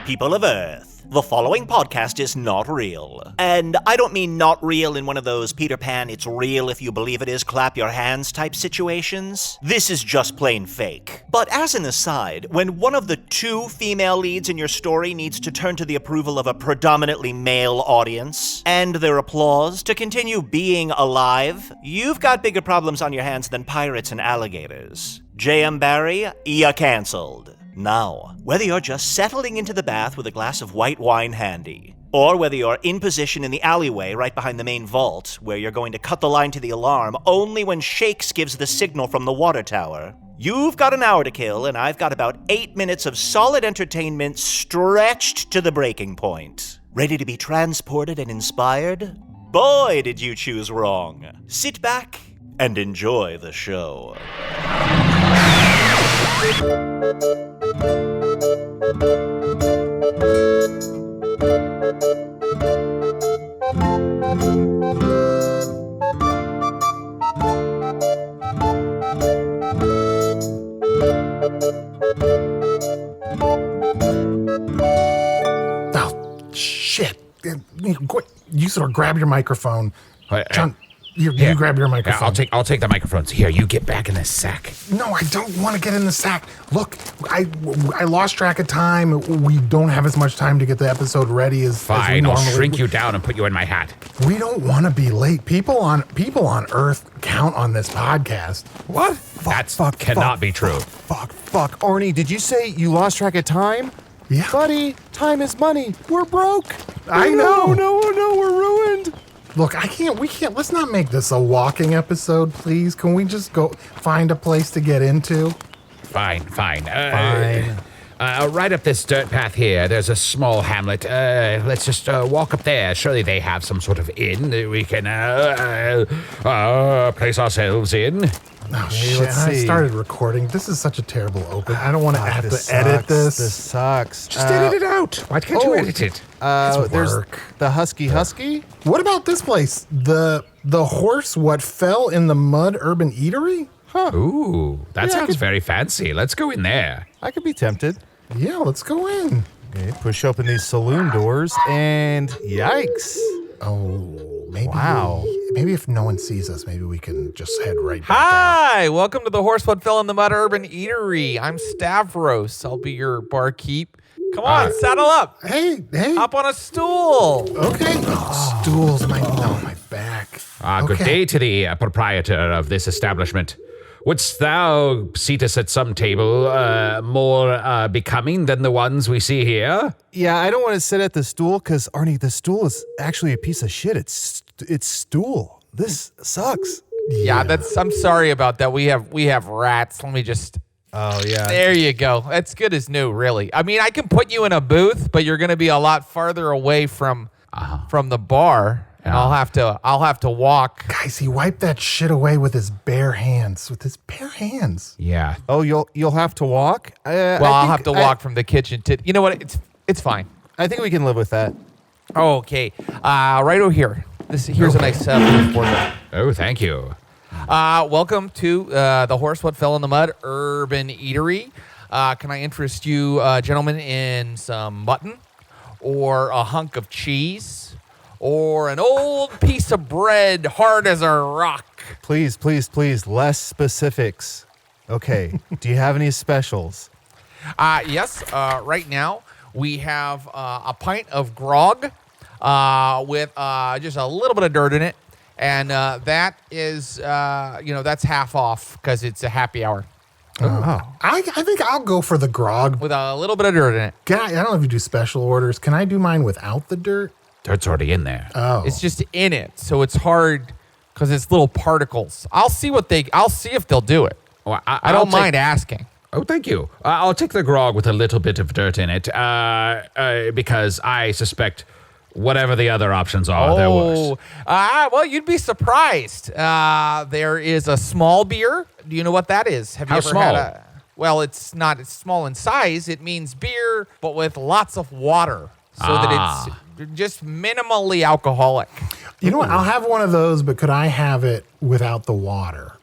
People of Earth, the following podcast is not real. And I don't mean not real in one of those Peter Pan, it's real if you believe it is, clap your hands type situations. This is just plain fake. But as an aside, when one of the two female leads in your story needs to turn to the approval of a predominantly male audience, and their applause to continue being alive, you've got bigger problems on your hands than pirates and alligators. J.M. Barry, ya cancelled. Now, whether you're just settling into the bath with a glass of white wine handy, or whether you're in position in the alleyway right behind the main vault, where you're going to cut the line to the alarm only when Shakes gives the signal from the water tower, you've got an hour to kill, and I've got about 8 minutes of solid entertainment stretched to the breaking point. Ready to be transported and inspired? Boy, did you choose wrong. Sit back and enjoy the show. Oh, shit. You sort of grab your microphone. Chunt, you grab your microphone. Yeah, I'll take the microphones. Here, you get back in the sack. No, I don't want to get in the sack. Look, I lost track of time. We don't have as much time to get the episode ready as Fine, I'll shrink you down and put you in my hat. We don't want to be late. People on Earth count on this podcast. What? That cannot be true. Fuck. Arnie, did you say you lost track of time? Yeah. Buddy, time is money. We're broke. I know. No, we're ruined. Look, we can't, let's not make this a walking episode, please. Can we just go find a place to get into? Fine. Right up this dirt path here, there's a small hamlet. Let's just walk up there. Surely they have some sort of inn that we can place ourselves in. Oh, shit, I started recording. This is such a terrible open. I don't want to have to edit this. This sucks. Just edit it out. Why can't you edit it? There's work. the Husky. What about this place? The horse what fell in the mud urban eatery? Huh. Ooh, that sounds very fancy. Let's go in there. I could be tempted. Yeah, let's go in. Okay, push open these saloon doors and yikes. Oh, maybe. Wow. Maybe if no one sees us, maybe we can just head right back Hi, welcome to the Horse What Fell in the Mud Urban Eatery. I'm Stavrus. I'll be your barkeep. Come on, saddle up. out. Hey. Hop on a stool. Okay. Oh, stools, my back. Good day to the proprietor of this establishment. Wouldst thou seat us at some table more becoming than the ones we see here? Yeah, I don't want to sit at the stool because, Arnie, the stool is actually a piece of shit. It's stool. This sucks. Yeah, I'm sorry about that. We have rats. Let me just. Oh, yeah. There you go. That's good as new, really. I mean, I can put you in a booth, but you're going to be a lot farther away from the bar. And I'll have to walk. Guys, he wiped that shit away with his bare hands. Yeah. Oh, you'll have to walk? I'll have to walk from the kitchen to. You know what? It's fine. I think we can live with that. Okay. Right over here. Here's a nice booth for you. Oh, thank you. Welcome to the Horse What Fell in the Mud Urban Eatery. Can I interest you, gentlemen, in some mutton or a hunk of cheese or an old piece of bread hard as a rock? Please, less specifics. Okay, do you have any specials? Yes, right now we have a pint of grog with just a little bit of dirt in it. And that is, that's half off because it's a happy hour. I think I'll go for the grog. With a little bit of dirt in it. I don't know if you do special orders. Can I do mine without the dirt? Dirt's already in there. Oh. It's just in it, so it's hard because it's little particles. I'll see if they'll do it. Well, I don't mind asking. Oh, thank you. I'll take the grog with a little bit of dirt in it because I suspect whatever the other options are, they're worse. Well, you'd be surprised. There is a small beer. Do you know what that is? Have you How ever small? had Well, it's small in size. It means beer, but with lots of water, so that it's just minimally alcoholic. You know what? I'll have one of those, but could I have it without the water?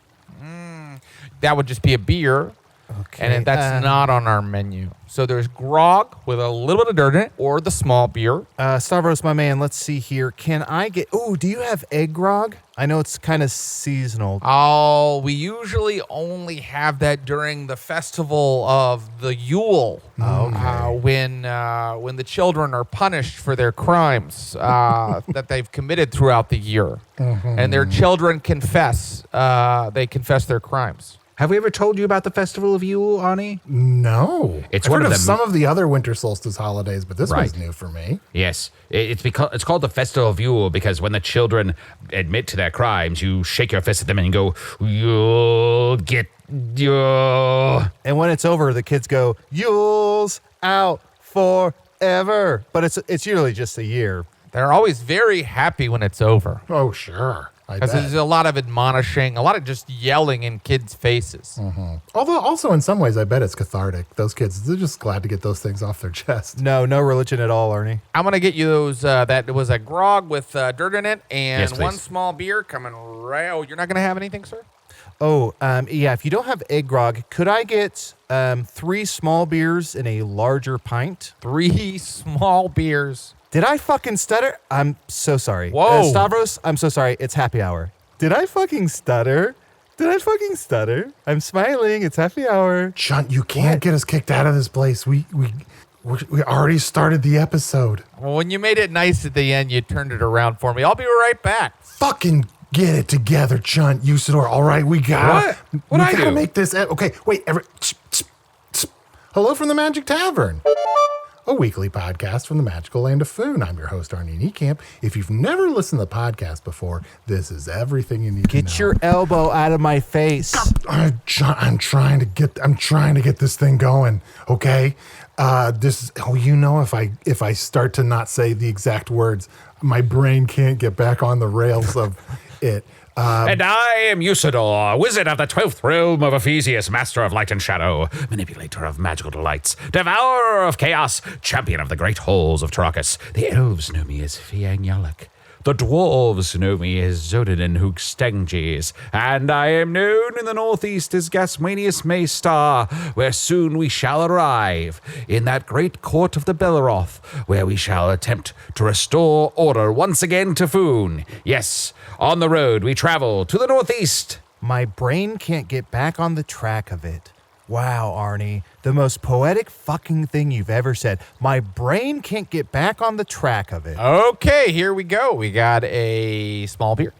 That would just be a beer. Okay. And that's not on our menu. So there's grog with a little bit of dirt in it, or the small beer. Stavros, my man, let's see here. Can I get... Oh, do you have egg grog? I know it's kind of seasonal. Oh, we usually only have that during the festival of the Yule. When the children are punished for their crimes that they've committed throughout the year. And their children confess. They confess their crimes. Have we ever told you about the Festival of Yule, Arnie? No. It's I've one heard of of them. some of the other winter solstice holidays, but this Right. one's new for me. Yes, it's called the Festival of Yule because when the children admit to their crimes, you shake your fist at them and you go, "You'll get your." And when it's over, the kids go, Yule's out forever. But it's usually just a year. They're always very happy when it's over. Oh, sure. I Because bet. there's a lot of admonishing, a lot of just yelling in kids' faces. Although also in some ways, I bet it's cathartic. Those kids, they're just glad to get those things off their chest. No religion at all, Arnie. I'm going to get you those, that was a grog with dirt in it and Yes, please. one small beer coming right. Oh, you're not going to have anything, sir? Oh, yeah, if you don't have egg grog, could I get 3 small beers in a larger pint? 3 small beers. Did I fucking stutter? I'm so sorry. Whoa. Stavros, I'm so sorry. It's happy hour. Did I fucking stutter? I'm smiling. It's happy hour. Chunt, you can't get us kicked out of this place. We already started the episode. Well, when you made it nice at the end, you turned it around for me. I'll be right back. Fucking get it together, Chunt. Usidore, all right, we got What? What'd I do? make this. Okay, wait. Hello from the Magic Tavern, a weekly podcast from the magical land of Foon. I'm your host, Arnie Niekamp. If you've never listened to the podcast before, this is everything you need to know. Get your elbow out of my face. I'm trying to get this thing going. Okay, if I start to not say the exact words, my brain can't get back on the rails of it. And I am Usidore, wizard of the 12th realm of Ephesius, master of light and shadow, manipulator of magical delights, devourer of chaos, champion of the great halls of Tarakas. The elves know me as Fiang Yalak. The dwarves know me as Zodanin Hoogstengjes, and I am known in the northeast as Gasmanius Maystar, where soon we shall arrive, in that great court of the Belleroth, where we shall attempt to restore order once again to Foon. Yes, on the road we travel to the northeast. My brain can't get back on the track of it. Wow, Arnie, the most poetic fucking thing you've ever said. My brain can't get back on the track of it. Okay, here we go. We got a small beer.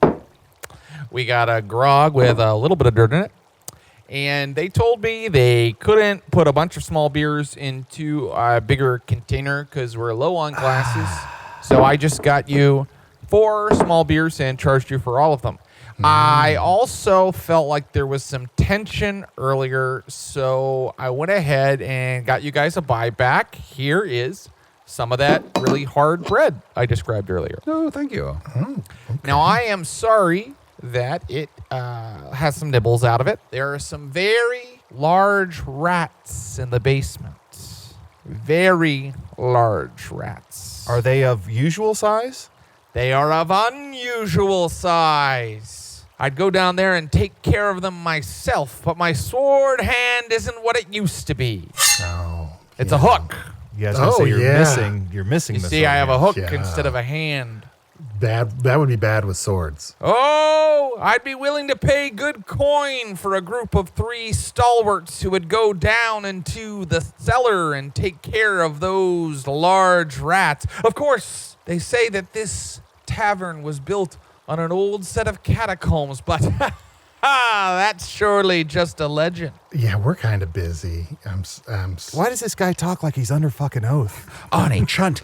We got a grog with a little bit of dirt in it. And they told me they couldn't put a bunch of small beers into a bigger container because we're low on glasses. So I just got you 4 small beers and charged you for all of them. I also felt like there was some tension earlier, so I went ahead and got you guys a buyback. Here is some of that really hard bread I described earlier. Oh, thank you. Now, I am sorry that it has some nibbles out of it. There are some very large rats in the basement. Very large rats. Are they of usual size? They are of unusual size. I'd go down there and take care of them myself, but my sword hand isn't what it used to be. Oh, It's a hook. You guys gonna say you're yeah. missing You this see, one I have here. a hook Yeah. instead of a hand. bad. That would be bad with swords. Oh, I'd be willing to pay good coin for a group of 3 stalwarts who would go down into the cellar and take care of those large rats. Of course, they say that this tavern was built on an old set of catacombs, but that's surely just a legend. Yeah, we're kind of busy. Why does this guy talk like he's under fucking oath? Arnie, Chunt,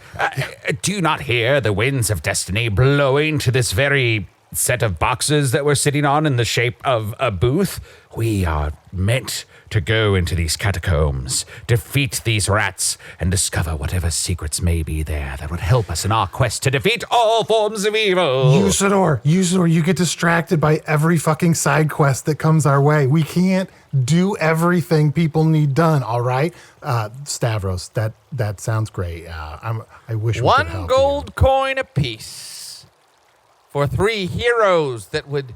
do you not hear the winds of destiny blowing to this very set of boxes that we're sitting on in the shape of a booth? We are meant to go into these catacombs, defeat these rats, and discover whatever secrets may be there that would help us in our quest to defeat all forms of evil. Usidore, you get distracted by every fucking side quest that comes our way. We can't do everything people need done, all right? Stavros, that sounds great. I wish we could 1 help gold coin apiece for 3 heroes that would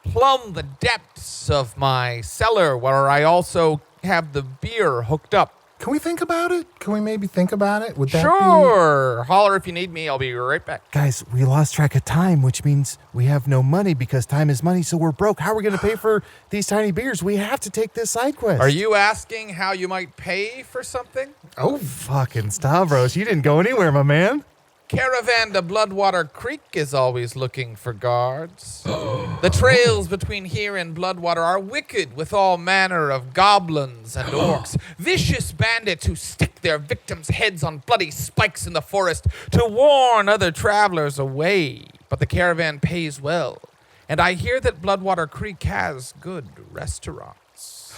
plumb the depths of my cellar, where I also have the beer hooked up. Can we think about it? Can we maybe think about it? Would that Sure. Holler if you need me. I'll be right back. Guys, we lost track of time, which means we have no money because time is money, so we're broke. How are we going to pay for these tiny beers? We have to take this side quest. Are you asking how you might pay for something? Oh, Fucking Stavros, you didn't go anywhere, my man. Caravan to Bloodwater Creek is always looking for guards. The trails between here and Bloodwater are wicked with all manner of goblins and orcs. Vicious bandits who stick their victims' heads on bloody spikes in the forest to warn other travelers away. But the caravan pays well. And I hear that Bloodwater Creek has good restaurants.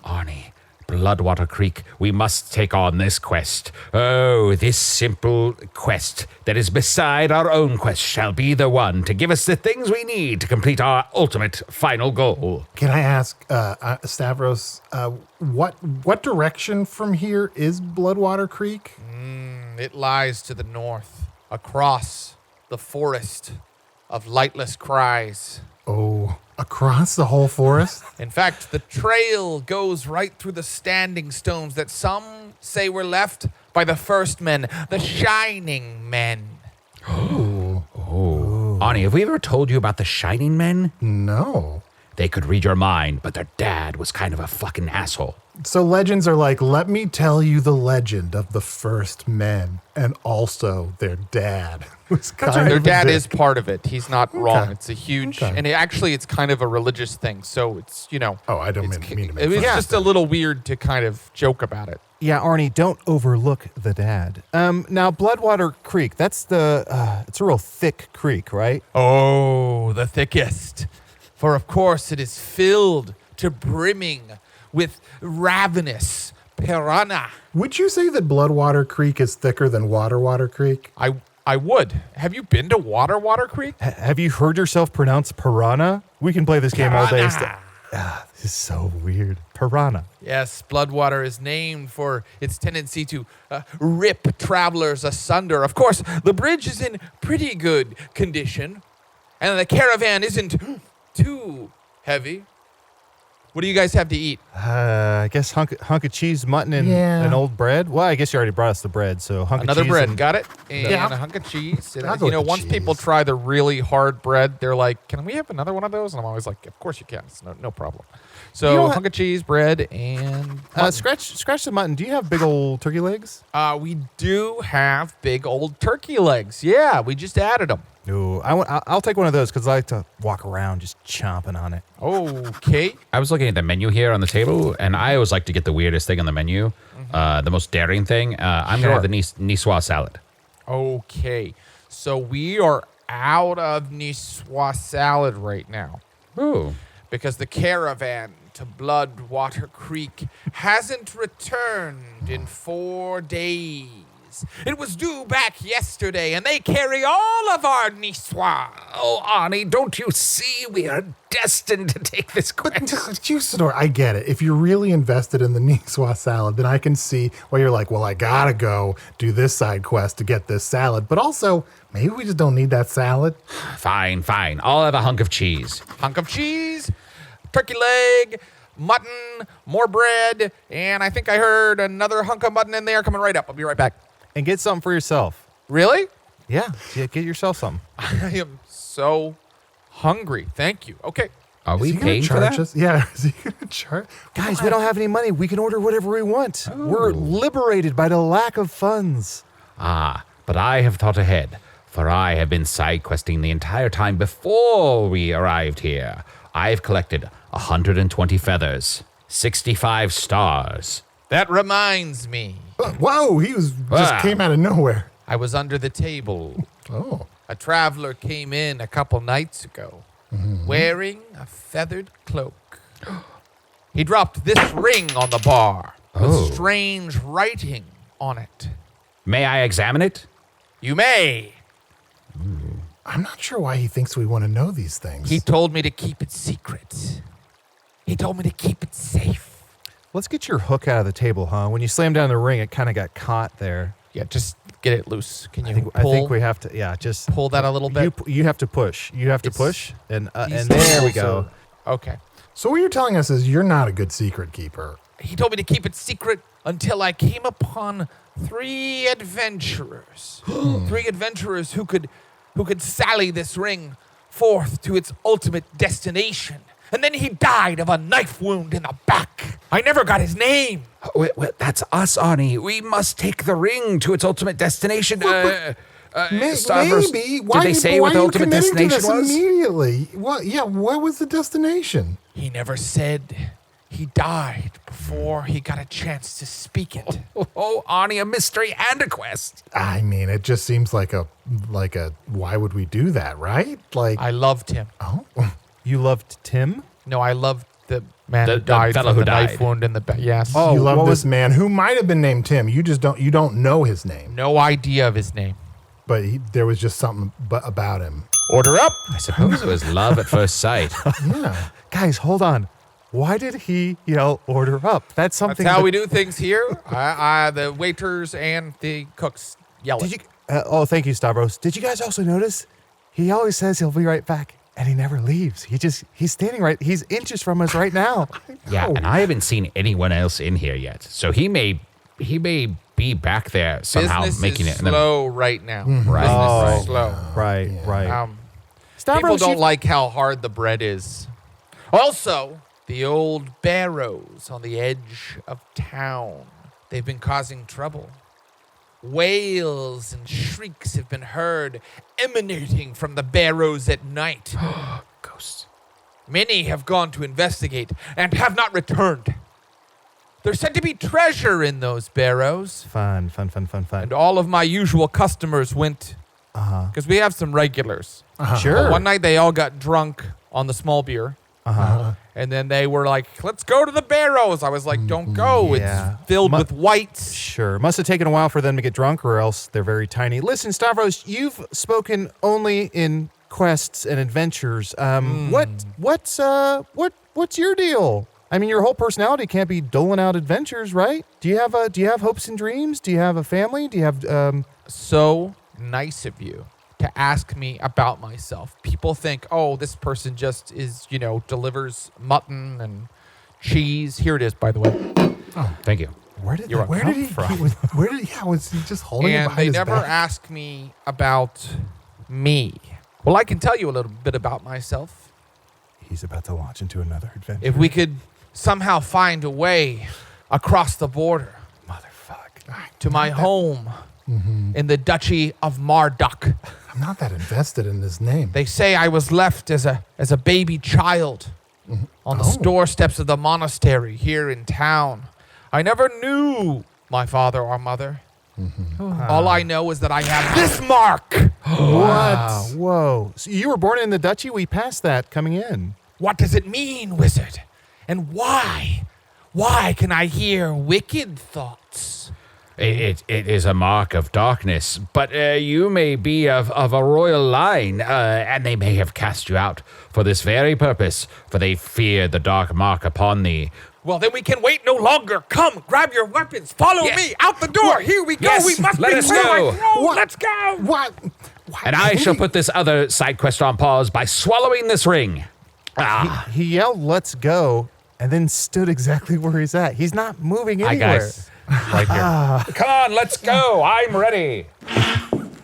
Arnie, Bloodwater Creek, we must take on this quest. Oh, this simple quest that is beside our own quest shall be the one to give us the things we need to complete our ultimate final goal. can I ask, Stavros, what direction from here is Bloodwater Creek? It lies to the north, across the forest of lightless cries. Oh, across the whole forest? In fact, the trail goes right through the standing stones that some say were left by the first men, the Shining Men. Arnie, have we ever told you about the Shining Men? No. They could read your mind, but their dad was kind of a fucking asshole. So legends are like, let me tell you the legend of the first men and also their dad. Was kind Their of a dad dick. is part of it. He's not wrong. It's a huge, Okay. and it's kind of a religious thing. So it's, Oh, I don't it's, mean to make it was fun. just a little weird to kind of joke about it. Yeah, Arnie, don't overlook the dad. Now, Bloodwater Creek, it's a real thick creek, right? Oh, the thickest. For of course it is filled to brimming with ravenous piranha. Would you say that Bloodwater Creek is thicker than Water Creek? I would. Have you been to Water Creek? Have you heard yourself pronounce piranha? We can play this game all day. Piranha. This is so weird. Piranha. Yes, Bloodwater is named for its tendency to rip travelers asunder. Of course, the bridge is in pretty good condition, and the caravan isn't too heavy. What do you guys have to eat? I guess hunk of cheese, mutton, and Yeah. an old bread. Well, I guess you already brought us the bread, so hunk Another of cheese. bread, and- got it? And Yeah. a hunk of cheese. And, I'll go with the once people cheese. try the really hard bread, they're like, can we have another one of those? And I'm always like, of course you can. It's no problem. So You know what? hunk of cheese, bread, and scratch the mutton. Do you have big old turkey legs? we do have big old turkey legs. Yeah, we just added them. No, I'll take one of those because I like to walk around just chomping on it. Okay. I was looking at the menu here on the table, and I always like to get the weirdest thing on the menu, the most daring thing. I'm going to have the Niçoise salad. Okay. So we are out of Niçoise salad right now Ooh. because the caravan to Bloodwater Creek hasn't returned in 4 days. It was due back yesterday, and they carry all of our Niçoise. Oh, Arnie, don't you see we are destined to take this quest? Usidore, I get it. If you're really invested in the Niçoise salad, then I can see why you're like, well, I gotta go do this side quest to get this salad. But also, maybe we just don't need that salad. Fine. I'll have a hunk of cheese. Hunk of cheese, turkey leg, mutton, more bread, and I think I heard another hunk of mutton in there coming right up. I'll be right back. And get something for yourself. Really? Yeah, get yourself something. I am so hungry. Thank you. Okay. Are Is we he gonna paying for charge that? us? Yeah, is he gonna charge? Guys, we don't have any money. We can order whatever we want. We're liberated by the lack of funds. Ah, but I have thought ahead, for I have been side questing the entire time before we arrived here. I've collected 120 feathers, 65 stars. That reminds me. Whoa, he was just came out of nowhere. I was under the table. Oh. A traveler came in a couple nights ago wearing a feathered cloak. He dropped this ring on the bar with strange writing on it. May I examine it? You may. I'm not sure why he thinks we want to know these things. He told me to keep it secret. He told me to keep it safe. Let's get your hook out of the table, huh? When you slammed down the ring, it kind of got caught there. Yeah, just get it loose. Can you I think we have to, just pull that a little bit? You have to push. You have to It's push, and these there we tables go. are- Okay. So what you're telling us is you're not a good secret keeper. He told me to keep it secret until I came upon 3 adventurers. 3 adventurers who could sally this ring forth to its ultimate destination. And then he died of a knife wound in the back. I never got his name. Wait, that's us, Arnie. We must take the ring to its ultimate destination. Stavrus, Maybe. Did they say what the ultimate destination was? Immediately. What was the destination? He never said. He died before he got a chance to speak it. Oh, Arnie, a mystery and a quest. I mean, it just seems like a why would we do that, right? Like I loved him. oh. You loved Tim? No, I loved the man The who died fellow from who the knife died. wound in the back. Yes. Oh, You love what this was- man who might have been named Tim. You don't know his name, No idea of his name. but there was just something about him. Order up. I suppose it was love at first sight. Yeah. Guys, hold on. Why did he yell order up? That's something That's how that- we do things here. The waiters and the cooks yell Did it. you thank you, Stavros. Did you guys also notice? He always says he'll be right back, and he never leaves. He's standing right. He's inches from us right now. Yeah, and I haven't seen anyone else in here yet. So he may be back there somehow Business making is it. slow right now. Right. Business is slow. Right. People Stavros, don't you- like how hard the bread is. Also, the old barrows on the edge of town. They've been causing trouble. Wails and shrieks have been heard emanating from the barrows at night. Ghosts. Many have gone to investigate and have not returned. There's said to be treasure in those barrows. Fun. And all of my usual customers went, because we have some regulars. Sure. Well, one night they all got drunk on the small beer. And then they were like, let's go to the barrows. I was like, don't go. Yeah. It's filled with whites. Sure. Must have taken a while for them to get drunk, or else they're very tiny. Listen, Stavros, you've spoken only in quests and adventures. What's your deal? I mean, your whole personality can't be doling out adventures, right? Do you have hopes and dreams? Do you have a family? Do you have So nice of you to ask me about myself. People think, oh, this person just is, delivers mutton and cheese. Here it is, by the way. Thank you. where did You're that right. come He from? was he just holding it And behind they his never back? ask me about me. Well, I can tell you a little bit about myself. He's about to launch into another adventure. If we could somehow find a way across the border Motherfuck. to my home in the Duchy of Marduk. I'm not that invested in this name. They say I was left as a baby child on the doorsteps of the monastery here in town. I never knew my father or mother. All I know is that I have this mark. Wow. Whoa. So you were born in the duchy? We passed that coming in. What does it mean, wizard? And why? Why can I hear wicked thoughts? It is a mark of darkness, but you may be of a royal line, and they may have cast you out for this very purpose, for they fear the dark mark upon thee. Well, then we can wait no longer. Come, grab your weapons. Follow Yes. me out the door. Here we go. Yes, We must let be us quick. go. What? Let's go. What? And I shall put this other side quest on pause by swallowing this ring. He yelled, "Let's go," and then stood exactly where he's at. He's not moving Hi, anywhere. guys. Right here. Come on, let's go. I'm ready.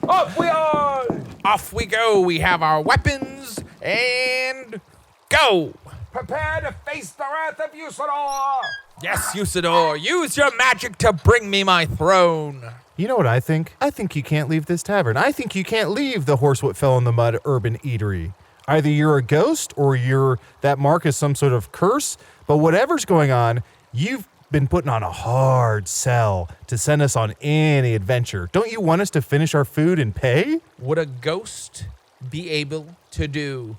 Off we are. Off we go. We have our weapons and go. Prepare to face the wrath of Usidore. Yes, Usidore, use your magic to bring me my throne. You know what I think? I think you can't leave this tavern. I think you can't leave the Horse What Fell in the Mud urban eatery. Either you're a ghost or that mark is some sort of curse, but whatever's going on, you've been putting on a hard sell to send us on any adventure. Don't you want us to finish our food and pay? Would a ghost be able to do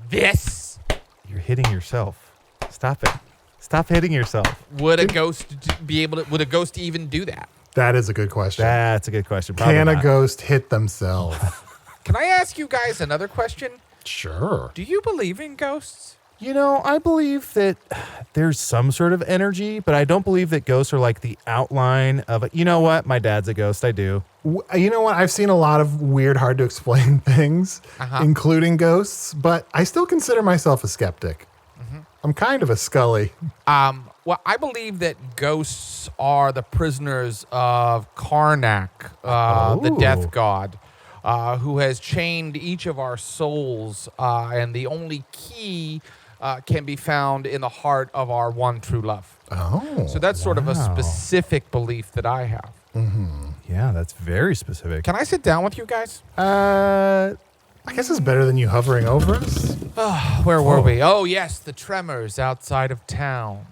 this? You're hitting yourself. Stop it. Stop hitting yourself. Would a ghost be able to? Would a ghost even do that? That is a good question. That's a good question. Probably Can a not. ghost hit themselves? Can I ask you guys another question? Sure. Do you believe in ghosts? You know, I believe that there's some sort of energy, but I don't believe that ghosts are like the outline of it. You know what? My dad's a ghost. I do. You know what? I've seen a lot of weird, hard to explain things, including ghosts, but I still consider myself a skeptic. I'm kind of a Scully. Well, I believe that ghosts are the prisoners of Karnak, the death god, who has chained each of our souls, and the only key can be found in the heart of our one true love. Oh. So that's sort of a specific belief that I have. Yeah, that's very specific. Can I sit down with you guys? I guess it's better than you hovering over us. Where were we? Oh, yes, the tremors outside of town.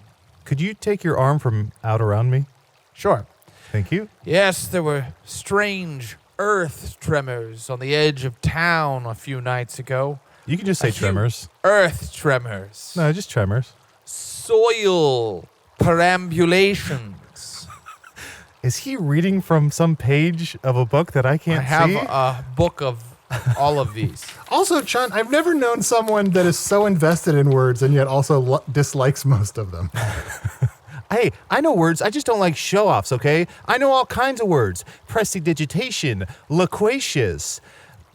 Could you take your arm from out around me? Sure. Thank you. Yes, there were strange earth tremors on the edge of town a few nights ago. You can just say tremors. Earth tremors. No, just tremors. Soil perambulations. Is he reading from some page of a book that I can't I have see? a book of all of these. Also, Chunt, I've never known someone that is so invested in words and yet also dislikes most of them. Hey, I know words. I just don't like show-offs, okay? I know all kinds of words. Prestidigitation, loquacious,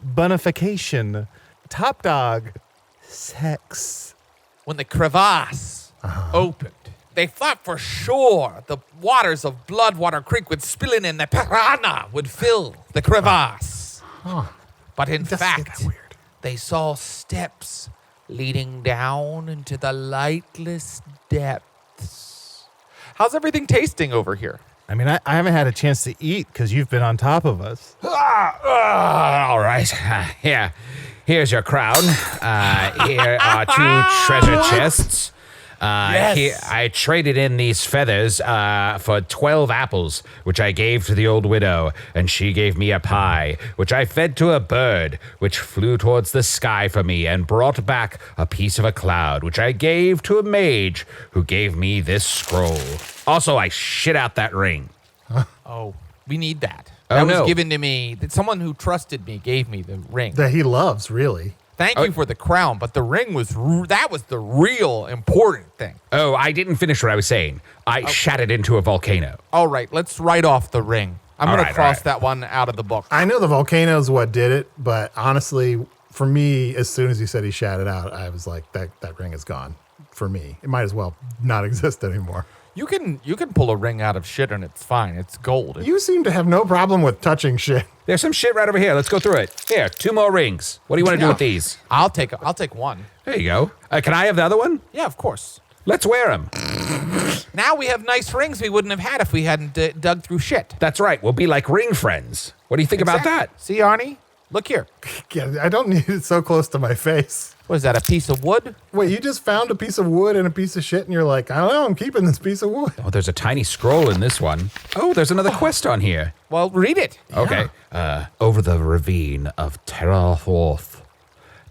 bonification, top dog, sex. When the crevasse opened, they thought for sure the waters of Bloodwater Creek would spill in and the piranha would fill the crevasse. But in fact, they saw steps leading down into the lightless depths. How's everything tasting over here? I mean, I haven't had a chance to eat because you've been on top of us. All right. Yeah. Here's your crown. Here are 2 treasure chests. Yes. I traded in these feathers for 12 apples, which I gave to the old widow, and she gave me a pie, which I fed to a bird, which flew towards the sky for me and brought back a piece of a cloud, which I gave to a mage, who gave me this scroll. Also, I shit out that ring. Oh, we need that. Oh, That was no. given to me. Someone who trusted me gave me the ring. That he loves, really. Thank you for the crown, but the ring was that was the real important thing. Oh, I didn't finish what I was saying. I shat it into a volcano. All right, let's write off the ring. I'm All going to right, cross all right. that one out of the book. I know the volcano's what did it, but honestly, for me, as soon as he said he shat it out, I was like, that ring is gone. For me, it might as well not exist anymore. You can pull a ring out of shit and it's fine. It's gold. You seem to have no problem with touching shit. There's some shit right over here. Let's go through it. Here, 2 more rings. What do you want to do with these? I'll take one. There you go. Can I have the other one? Yeah, of course. Let's wear them. Now we have nice rings we wouldn't have had if we hadn't dug through shit. That's right. We'll be like ring friends. What do you think about that? See, Arnie? Look here. Yeah, I don't need it so close to my face. What is that, a piece of wood? Wait, you just found a piece of wood and a piece of shit, and you're like, I don't know, I'm keeping this piece of wood. Oh, there's a tiny scroll in this one. Oh, there's another quest on here. Well, read it. Okay. Over the ravine of Earwolf,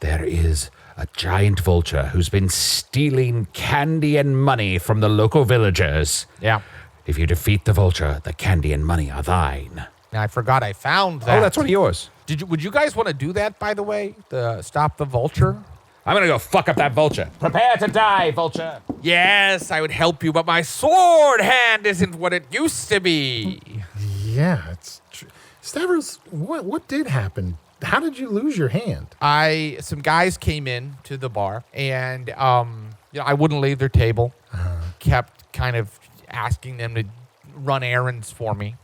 there is a giant vulture who's been stealing candy and money from the local villagers. Yeah. If you defeat the vulture, the candy and money are thine. I forgot I found that. Oh, that's one of yours. Would you guys want to do that, by the way? Stop the vulture? I'm gonna go fuck up that vulture. Prepare to die, vulture. Yes, I would help you, but my sword hand isn't what it used to be. Yeah, it's true. Stavrus, what did happen? How did you lose your hand? Some guys came in to the bar, and I wouldn't leave their table. Kept kind of asking them to run errands for me.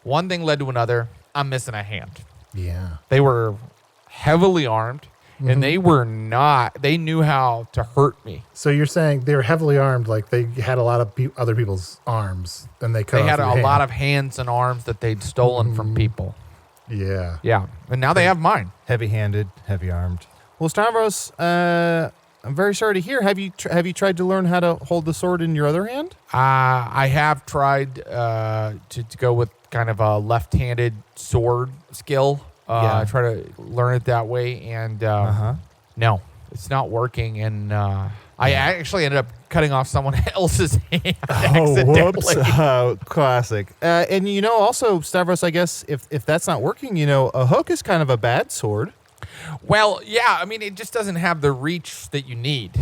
One thing led to another. I'm missing a hand. Yeah. They were heavily armed, and they knew how to hurt me. So you're saying they were heavily armed, like they had a lot of other people's arms, and they cut They off had your a hand. lot of hands and arms that they'd stolen from people. Yeah. Yeah, and now they have mine. Heavy-handed, heavy-armed. Well, Stavros, I'm very sorry to hear. Have you tried to learn how to hold the sword in your other hand? I have tried to go with kind of a left-handed sword skill. Yeah. Try to learn it that way, and no, it's not working. And I actually ended up cutting off someone else's hand accidentally. Classic. And also, Stavros, I guess if that's not working, a hook is kind of a bad sword. Well, yeah, I mean, it just doesn't have the reach that you need.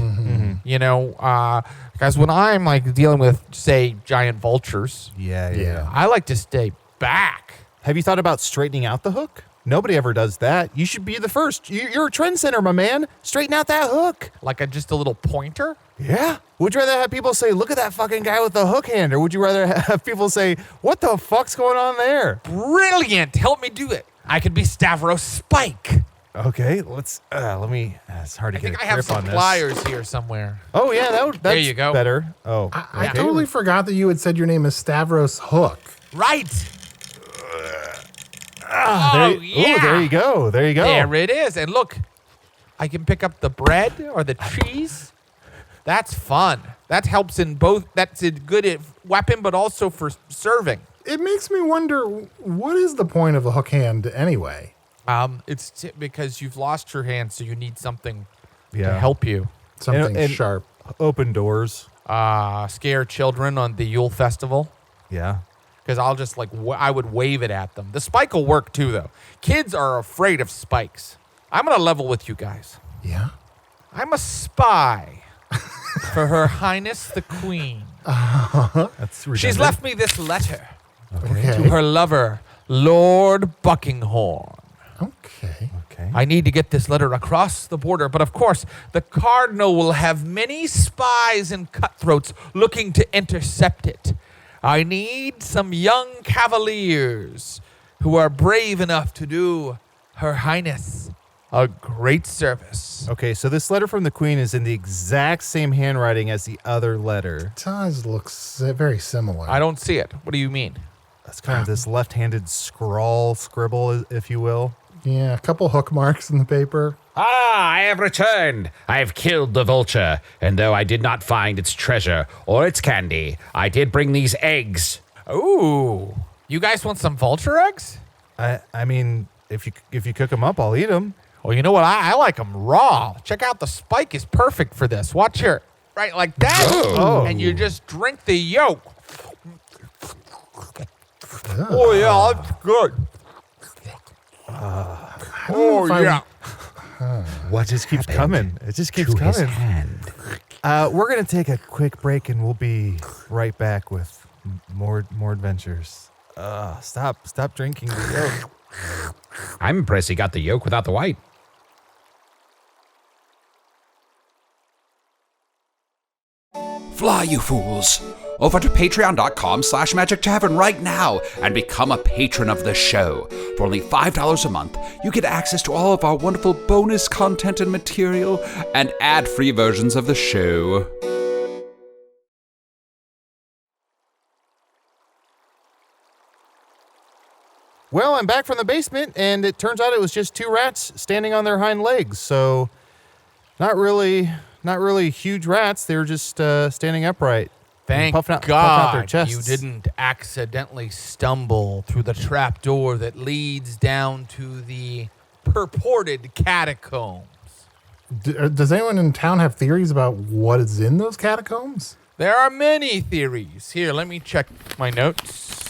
Because when I'm like dealing with, say, giant vultures, Yeah. I like to stay back. Have you thought about straightening out the hook? Nobody ever does that. You should be the first. You're a trendsetter, my man. Straighten out that hook. Like just a little pointer. Yeah? Would you rather have people say, look at that fucking guy with the hook hand? Or would you rather have people say, what the fuck's going on there? Brilliant. Help me do it. I could be Stavrus Spike. Okay, let me, it's hard to I get think a I have grip on some this. pliers here somewhere. Oh, yeah, that's There you go. better. Oh, I okay. totally forgot that you had said your name is Stavros Hook. Right. There you go. There you go. There it is. And look, I can pick up the bread or the cheese. That's fun. That helps in both. That's a good weapon, but also for serving. It makes me wonder, what is the point of a hook hand anyway? It's because you've lost your hand, so you need something to Yeah. help you. Something And sharp. Open doors. Scare children on the Yule Festival. Yeah. Because I'll just I would wave it at them. The spike will work too, though. Kids are afraid of spikes. I'm going to level with you guys. Yeah. I'm a spy for Her Highness the Queen. That's redundant. She's left me this letter Okay. to her lover, Lord Buckinghorn. Okay. Okay. I need to get this letter across the border, but of course, the Cardinal will have many spies and cutthroats looking to intercept it. I need some young cavaliers who are brave enough to do Her Highness a great service. Okay, so this letter from the Queen is in the exact same handwriting as the other letter. Does looks very similar. I don't see it. What do you mean? That's kind of this left-handed scribble, if you will. Yeah, a couple hook marks in the paper. Ah, I have returned. I have killed the vulture, and though I did not find its treasure or its candy, I did bring these eggs. Ooh. You guys want some vulture eggs? I mean, if you cook them up, I'll eat them. Well, you know what? I like them raw. Check out the spike is perfect for this. Watch here. Right, like that. Oh. And you just drink the yolk. Oh, yeah, that's good. Oh, if I- yeah. What just keeps coming? It just keeps To his coming. hand. We're gonna take a quick break, and we'll be right back with more adventures. Stop drinking the yolk. I'm impressed he got the yolk without the white. Fly, you fools! Over to patreon.com/Magic Tavern right now and become a patron of the show. For only $5 a month, you get access to all of our wonderful bonus content and material and ad-free versions of the show. Well, I'm back from the basement, and it turns out it was just two rats standing on their hind legs. So, not really huge rats. They were just standing upright. Thank puffing out their God chests. you didn't accidentally stumble through the trap door that leads down to the purported catacombs. Does anyone in town have theories about what is in those catacombs? There are many theories. Here, let me check my notes.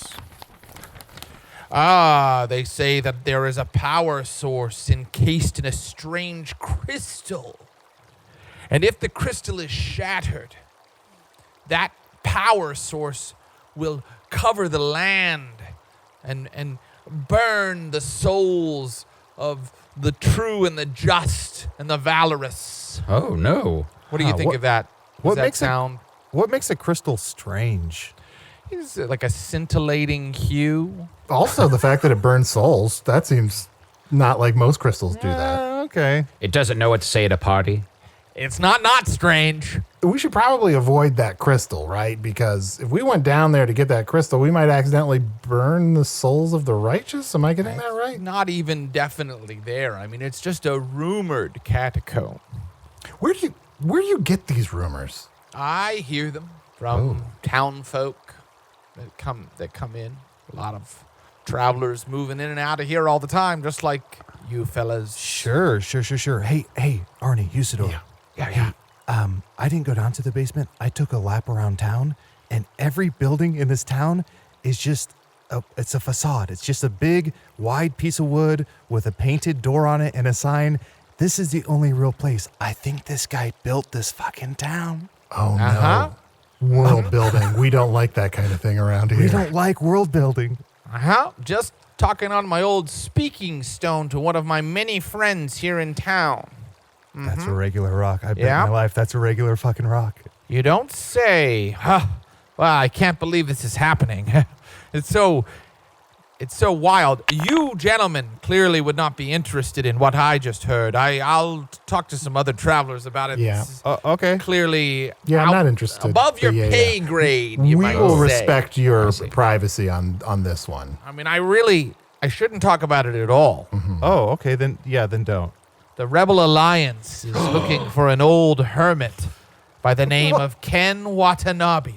They say that there is a power source encased in a strange crystal. And if the crystal is shattered, that power source will cover the land and burn the souls of the true and the just and the valorous. Oh, no. What do you think what- of that? what Does that makes it- sound? What makes a crystal strange? Is it like a scintillating hue? Also, the fact that it burns souls, that seems not like most crystals do that. Okay. It doesn't know what to say at a party. It's not strange. We should probably avoid that crystal, right? Because if we went down there to get that crystal, we might accidentally burn the souls of the righteous. Am I getting that right? Not even definitely there. I mean, it's just a rumored catacomb. Where do you get these rumors? I hear them from town folk that come in. A lot of travelers moving in and out of here all the time, just like you fellas. Sure. Hey, Arnie, Usidore. Yeah. I didn't go down to the basement. I took a lap around town, and every building in this town is just it's a facade. It's just a big, wide piece of wood with a painted door on it and a sign. This is the only real place. I think this guy built this fucking town. Oh, Uh-huh. no. World building. We don't like that kind of thing around here. We don't like world building. Just talking on my old speaking stone to one of my many friends here in town. That's a regular rock. I bet Yeah? my life that's a regular fucking rock. You don't say. Huh. Well, I can't believe this is happening. It's so wild. You gentlemen clearly would not be interested in what I just heard. I'll talk to some other travelers about it. Yeah. This is Okay. clearly Yeah, I'm out- not interested. above your Yeah, yeah. pay grade, We you might will say. respect your see. privacy on this one. I mean, I shouldn't talk about it at all. Oh, okay. Then don't. The Rebel Alliance is looking for an old hermit by the name of Ken Watanabe.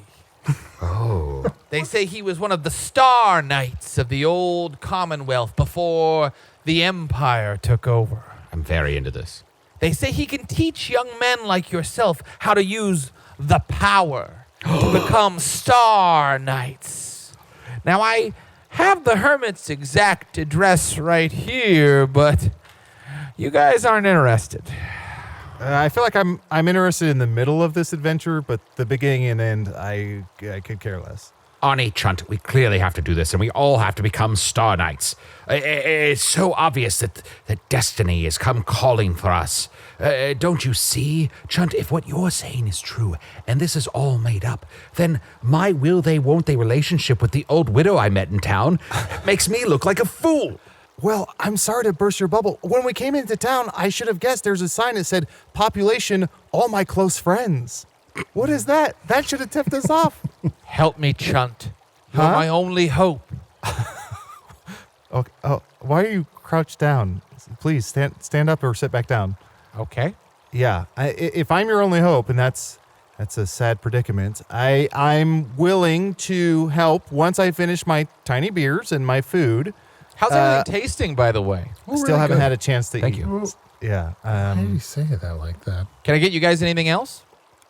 Oh. They say he was one of the Star Knights of the old Commonwealth before the Empire took over. I'm very into this. They say he can teach young men like yourself how to use the power to become Star Knights. Now, I have the hermit's exact address right here, but you guys aren't interested. I feel like I'm interested in the middle of this adventure, but the beginning and end, I could care less. Arnie, Chunt, we clearly have to do this, and we all have to become Star Knights. It's so obvious that destiny has come calling for us. Don't you see, Chunt, if what you're saying is true, and this is all made up, then my will they, won't they relationship with the old widow I met in town makes me look like a fool. Well, I'm sorry to burst your bubble. When we came into town, I should have guessed there's a sign that said, population, all my close friends. What is that? That should have tipped us off. Help me, Chunt. You're Huh? my only hope. Okay. Oh, why are you crouched down? Please stand up or sit back down. Okay. Yeah. If I'm your only hope, and that's a sad predicament, I'm willing to help once I finish my tiny beers and my food. How's everything tasting, by the way? Still haven't had a chance to Thank eat. you. Yeah. Why do you say that like that? Can I get you guys anything else?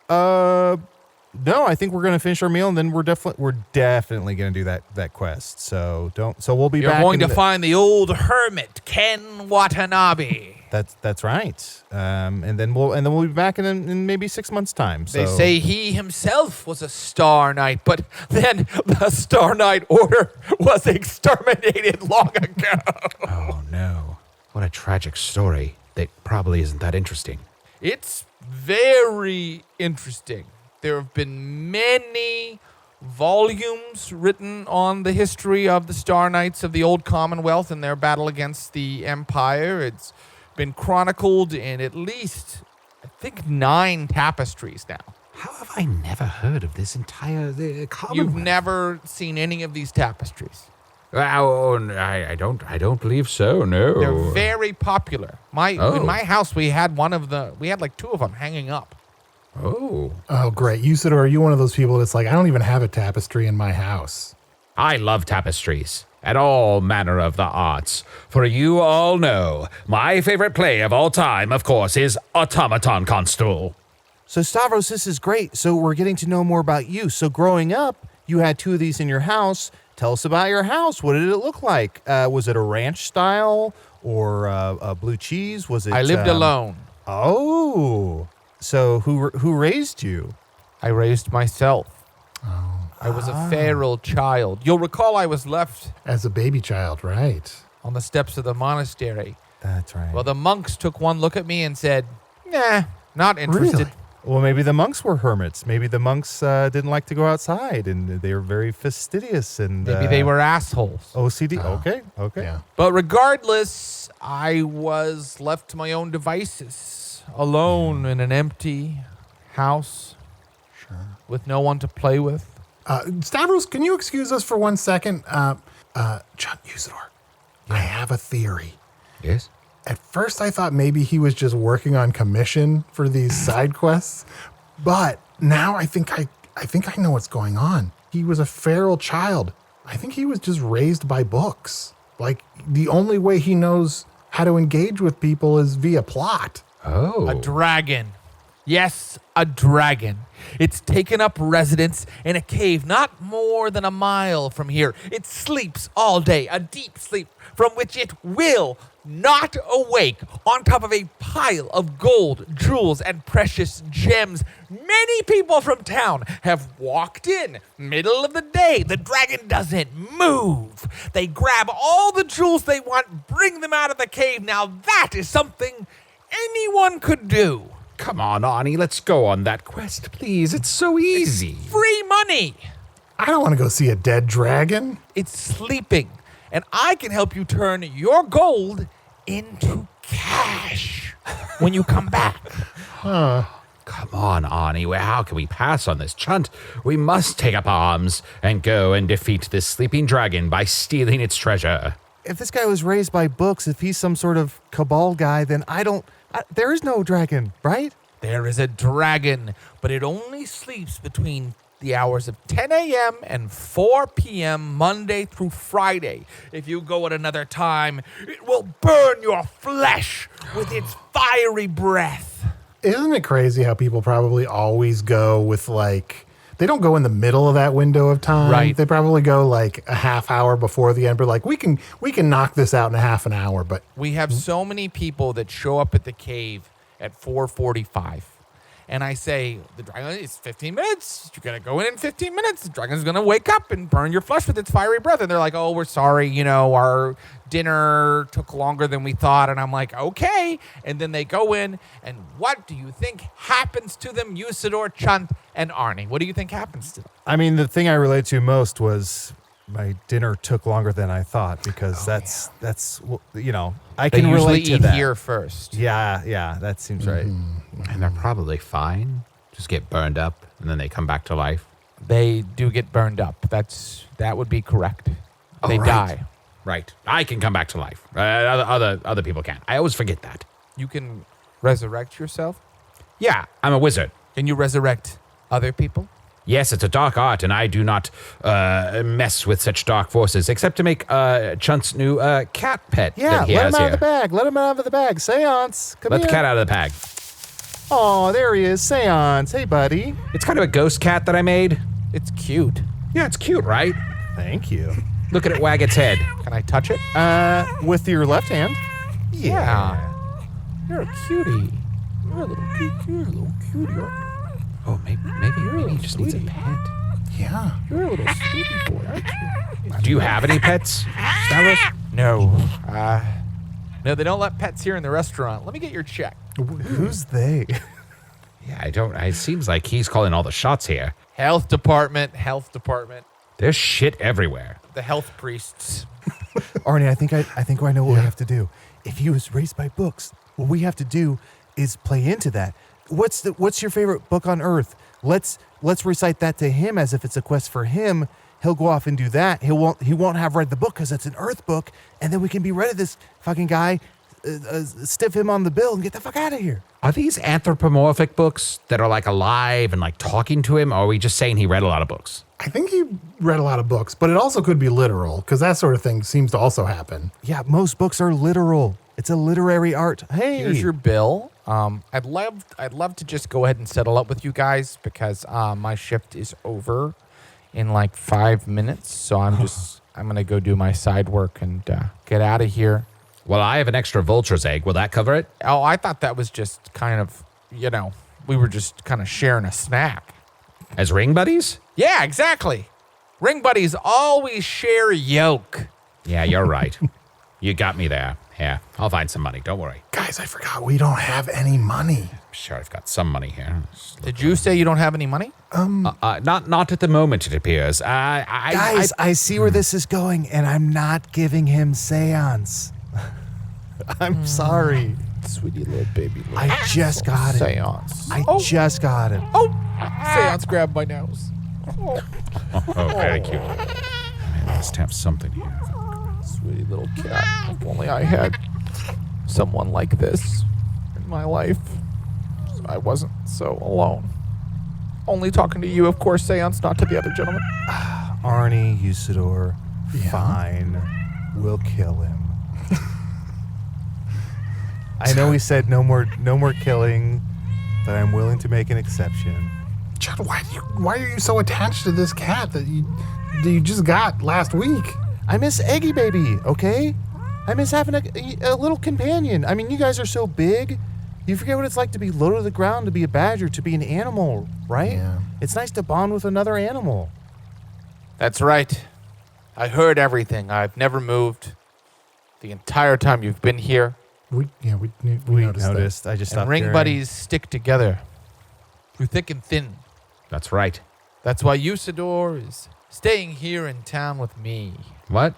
No, I think we're gonna finish our meal, and then we're definitely gonna do that quest. So we'll be You're back. going in to find the old hermit, Ken Watanabe. That's right. And then we'll be back in maybe 6 months' time. So. They say he himself was a Star Knight, but then the Star Knight Order was exterminated long ago. Oh, no. What a tragic story that probably isn't that interesting. It's very interesting. There have been many volumes written on the history of the Star Knights of the Old Commonwealth and their battle against the Empire. It's been chronicled in at least, I think, 9 tapestries now. How have I never heard of this entire Commonwealth? You've never seen any of these tapestries. Oh, I don't believe so. No. They're very popular. In my house, we had like 2 of them hanging up. Oh. Oh, great. Usidore, are you one of those people that's like, I don't even have a tapestry in my house? I love tapestries and all manner of the arts. For you all know, my favorite play of all time, of course, is Automaton Constable. So Stavros, this is great. So we're getting to know more about you. So growing up, you had 2 of these in your house. Tell us about your house. What did it look like? Was it a ranch style or a blue cheese? Was it? I lived alone. Oh, so who raised you? I raised myself. I was a feral child. You'll recall I was left As a baby child, right? on the steps of the monastery. That's right. Well, the monks took one look at me and said, nah, not interested. Really? Well, maybe the monks were hermits. Maybe the monks didn't like to go outside, and they were very fastidious. And Maybe they were assholes. OCD. Oh. Okay. Yeah. But regardless, I was left to my own devices, alone in an empty house. Sure. With no one to play with. Stavros, can you excuse us for 1 second? Chunt, Usidore, I have a theory. Yes? At first, I thought maybe he was just working on commission for these side quests, but now I think I know what's going on. He was a feral child. I think he was just raised by books. Like, the only way he knows how to engage with people is via plot. Oh. A dragon. Yes, a dragon. It's taken up residence in a cave not more than a mile from here. It sleeps all day, a deep sleep from which it will not awake, on top of a pile of gold, jewels, and precious gems. Many people from town have walked in, middle of the day. The dragon doesn't move. They grab all the jewels they want, bring them out of the cave. Now that is something anyone could do. Come on, Arnie, let's go on that quest, please. It's so easy. Free money. I don't want to go see a dead dragon. It's sleeping. And I can help you turn your gold into cash when you come back. Come on, Arnie. How can we pass on this, Chunt? We must take up arms and go and defeat this sleeping dragon by stealing its treasure. If this guy was raised by books, if he's some sort of cabal guy, then there is no dragon, right? There is a dragon, but it only sleeps between the hours of 10 a.m. and 4 p.m. Monday through Friday. If you go at another time, it will burn your flesh with its fiery breath. Isn't it crazy how people probably always go with they don't go in the middle of that window of time. Right. They probably go like a half hour before the end, but like we can knock this out in a half an hour, but We have so many people that show up at the cave at 4:45. And I say, the dragon is 15 minutes. You're going to go in 15 minutes. The dragon's going to wake up and burn your flesh with its fiery breath. And they're like, oh, we're sorry. Our dinner took longer than we thought. And I'm like, okay. And then they go in. And what do you think happens to them, Usidore, Chunt, and Arnie? What do you think happens to them? I mean, the thing I relate to most was my dinner took longer than I thought because that's I They can usually relate to eat that. here first. Yeah, that seems right. And they're probably fine. Just get burned up, and then they come back to life. They do get burned up. That would be correct. They right. die. Right. I can come back to life. Other people can't. I always forget that. You can resurrect yourself. Yeah, I'm a wizard. Can you resurrect other people? Yes, it's a dark art, and I do not mess with such dark forces, except to make Chunt's new cat pet Yeah, that he let has him out here. of the bag. Let him out of the bag. Seance. Come Let here. the cat out of the bag. Oh, there he is. Seance. Hey, buddy. It's kind of a ghost cat that I made. It's cute. Yeah, it's cute, right? Thank you. Look at it wag its head. Can I touch it? With your left hand. Yeah. You're a cutie. You're a little cutie. Oh, maybe he just needs a pet. yeah. You're a little sweetie boy, aren't you? Do you have any pets, Stavrus? No. No, they don't let pets here in the restaurant. Let me get your check. Who's they? Yeah, I don't. It seems like he's calling all the shots here. Health department. There's shit everywhere. The health priests. Arnie, I think I know what we have to do. If he was raised by books, what we have to do is play into that. What's your favorite book on earth? Let's recite that to him as if it's a quest for him. He'll go off and do that. He won't have read the book because it's an earth book, and then we can be rid of this fucking guy, stiff him on the bill, and get the fuck out of here. Are these anthropomorphic books that are like alive and like talking to him, or are we just saying he read a lot of books? I think he read a lot of books, but it also could be literal because that sort of thing seems to also happen. Yeah, most books are literal. It's a literary art. Hey, Here's your bill. I'd love to just go ahead and settle up with you guys because my shift is over in like 5 minutes. So I'm gonna go do my side work and get out of here. Well, I have an extra vulture's egg. Will that cover it? Oh, I thought that was just kind of, we were just kind of sharing a snack. As ring buddies? Yeah, exactly. Ring buddies always share yolk. Yeah, you're right. You got me there. Yeah, I'll find some money. Don't worry. Guys, I forgot we don't have any money. I'm sure I've got some money here. Did you say you don't have any money? Not at the moment, it appears. guys, I see where this is going, and I'm not giving him seance. I'm sorry. Sweetie little baby. I just got it. Seance. I just got it. Oh, Seance grabbed my nose. Oh, very cute. I must have something here. Sweetie little cat. If only I had someone like this in my life, so I wasn't so alone. Only talking to you, of course, Seance, not to the other gentleman. Arnie, Usidore, fine. We'll kill him. I know we said no more killing, but I'm willing to make an exception. Chad, why are you so attached to this cat that you just got last week? I miss Eggy Baby, okay? I miss having a little companion. I mean, you guys are so big. You forget what it's like to be low to the ground, to be a badger, to be an animal, right? Yeah. It's nice to bond with another animal. That's right. I heard everything. I've never moved the entire time you've been here. We noticed that. I just And stopped ring caring. buddies stick together through thick and thin. That's right. That's why Usidore is staying here in town with me. What?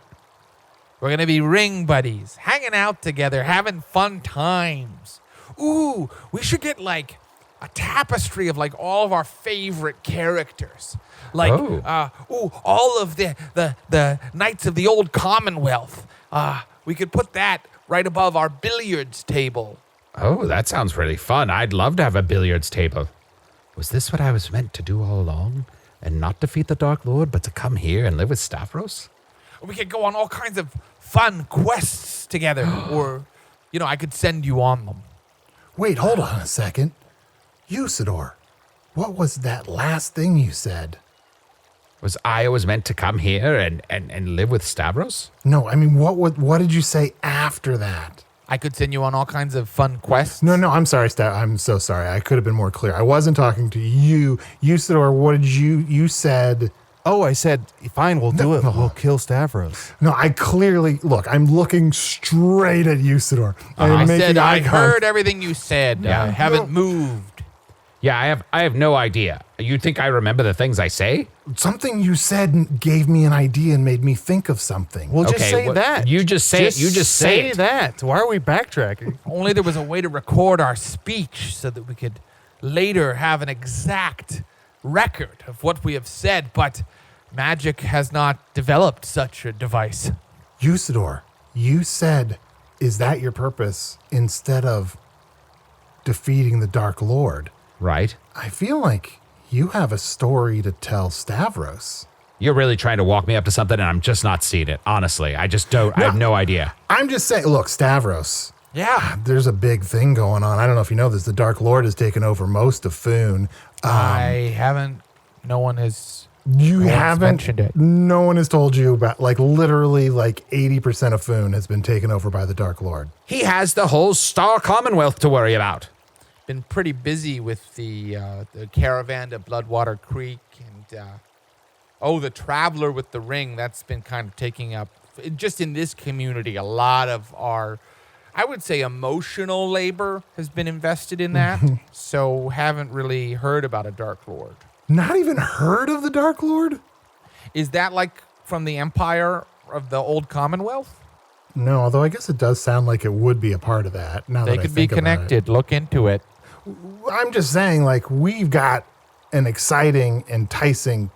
We're going to be ring buddies, hanging out together, having fun times. Ooh, we should get like a tapestry of like all of our favorite characters. Like, all of the Knights of the Old Commonwealth. We could put that right above our billiards table. Oh, that sounds really fun. I'd love to have a billiards table. Was this what I was meant to do all along? And not defeat the Dark Lord, but to come here and live with Stavrus? We could go on all kinds of fun quests together. Or, I could send you on them. Wait, hold on a second. Usidore, what was that last thing you said? Was I always meant to come here and live with Stavrus? No, I mean, what did you say after that? I could send you on all kinds of fun quests. No, I'm sorry, I'm so sorry. I could have been more clear. I wasn't talking to you. Usidore, what did you said? Oh, I said, fine, we'll do it. We'll kill Stavros. No, I clearly, I'm looking straight at Usidore. I making said, I eye heard everything you said. Yeah. I haven't moved. Yeah, I have no idea. You think I remember the things I say? Something you said gave me an idea and made me think of something. Well, just Okay, say well, that. you just say it. You just say it. that. Why are we backtracking? Only there was a way to record our speech so that we could later have an exact record of what we have said, but magic has not developed such a device. Usidore, you said, is that your purpose instead of defeating the Dark Lord? Right. I feel like you have a story to tell Stavrus. You're really trying to walk me up to something, and I'm just not seeing it. Honestly, I just don't. I have no idea. I'm just saying, look, Stavrus, Yeah. there's a big thing going on. I don't know if you know this. The Dark Lord has taken over most of Foon. I haven't. No one has. You one's haven't mentioned it. No one has told you about, literally 80% of Foon has been taken over by the Dark Lord. He has the whole Star Commonwealth to worry about. Been pretty busy with the caravan to Bloodwater Creek and the Traveler with the Ring. That's been kind of taking up, just in this community, a lot of our, I would say, emotional labor has been invested in that. So haven't really heard about a Dark Lord. Not even heard of the Dark Lord? Is that like from the Empire of the Old Commonwealth? No, although I guess it does sound like it would be a part of that. Now They that I could be think about it. connected. Look into it. I'm just saying, we've got an exciting, enticing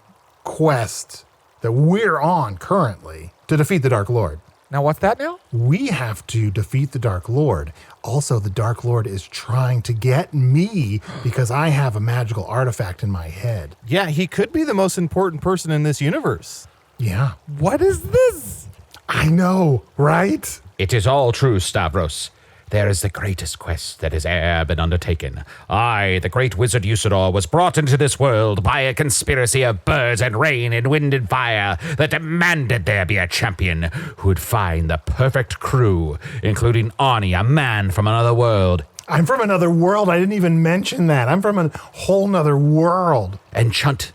quest that we're on currently to defeat the Dark Lord. Now, what's that now? We have to defeat the Dark Lord. Also, the Dark Lord is trying to get me because I have a magical artifact in my head. Yeah, he could be the most important person in this universe. Yeah, What is this? I know, right? It is all true, Stavrus. There is the greatest quest that has e'er been undertaken. I, the great wizard Usidore, was brought into this world by a conspiracy of birds and rain and wind and fire that demanded there be a champion who would find the perfect crew, including Arnie, a man from another world, I'm from another world. I didn't even mention that. I'm from a whole nother world. and Chunt,